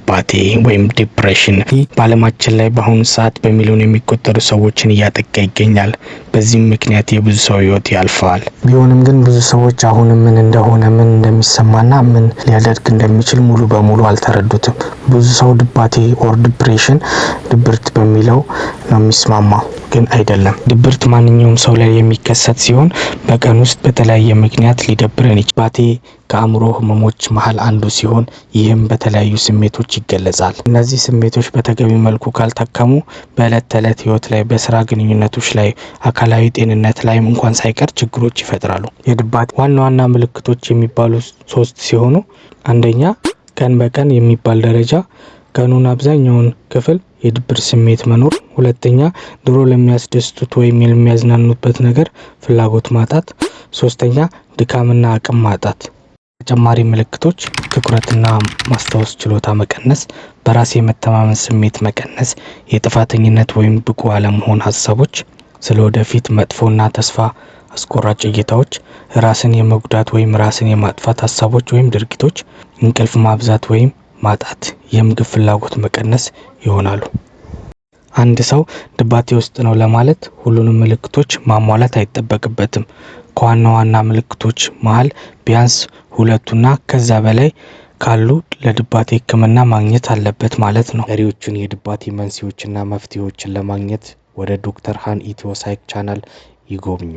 ድባቴ ወይም ዲፕሬሽን በዓለማችን ላይ በአሁኑ ሰዓት በሚሊዮን የሚቆጠሩ ሰዎችን እያጠቃ ይገኛል። በዚህም ምክንያት የብዙ ሰው ህይወት ያልፋል። ቢሆንም ግን ብዙ ሰዎች አሁንም ምን እንደሆነ ምን እንደሚሰማና ምን ሊያደርግ እንደሚችል ሙሉ በሙሉ አልተረዱትም። ብዙ ሰው ድባቴ ኦር ዲፕሬሽን ድብርት በሚለው ነው የሚስማማው፣ ግን አይደለም። ድብርት ማንኛውም ሰው ላይ የሚከሰት ሲሆን በቀን ውስጥ በተለያየ ምክንያት ሊደብረን ይችላል። ድባቴ ከአእምሮ ህመሞች መሀል አንዱ ሲሆን ይህም በተለያዩ ስሜቶች ይገለጻል። እነዚህ ስሜቶች በተገቢ መልኩ ካልታከሙ በዕለት ተዕለት ህይወት ላይ፣ በስራ ግንኙነቶች ላይ፣ አካላዊ ጤንነት ላይም እንኳን ሳይቀር ችግሮች ይፈጥራሉ። የድባቴ ዋና ዋና ምልክቶች የሚባሉ 3 ሲሆኑ አንደኛ ቀን በቀን የሚባል ደረጃ ቀኑን አብዛኛውን ክፍል የድብር ስሜት መኖር። ሁለተኛ ድሮ ለሚያስደስቱት ወይም የሚያዝናኑበት ነገር ፍላጎት ማጣት። ሶስተኛ ድካምና አቅም ማጣት። ተጨማሪ ምልክቶች ትኩረትና ማስታወስ ችሎታ መቀነስ፣ በራስ የመተማመን ስሜት መቀነስ፣ የጥፋተኝነት ወይም ብቁ አለመሆን ሀሳቦች፣ ስለወደፊት መጥፎና ተስፋ አስቆራጭ እይታዎች፣ ራስን የመጉዳት ወይም ራስን የማጥፋት ሀሳቦች ወይም ድርጊቶች፣ እንቅልፍ ማብዛት ወይም ማጣት፣ የምግብ ፍላጎት መቀነስ ይሆናሉ። አንድ ሰው ድባቴ ውስጥ ነው ለማለት ሁሉንም ምልክቶች ማሟላት አይጠበቅበትም። ከዋና ዋና ምልክቶች መሀል ቢያንስ 2ቱና ከዛ በላይ ካሉ ለድባቴ ሕክምና ማግኘት አለበት ማለት ነው። ቀሪዎቹን የድባቴ መንስኤዎችና መፍትሄዎችን ለማግኘት ወደ ዶክተር ሃን ኢትዮ ሳይክ ቻናል ይጎብኙ።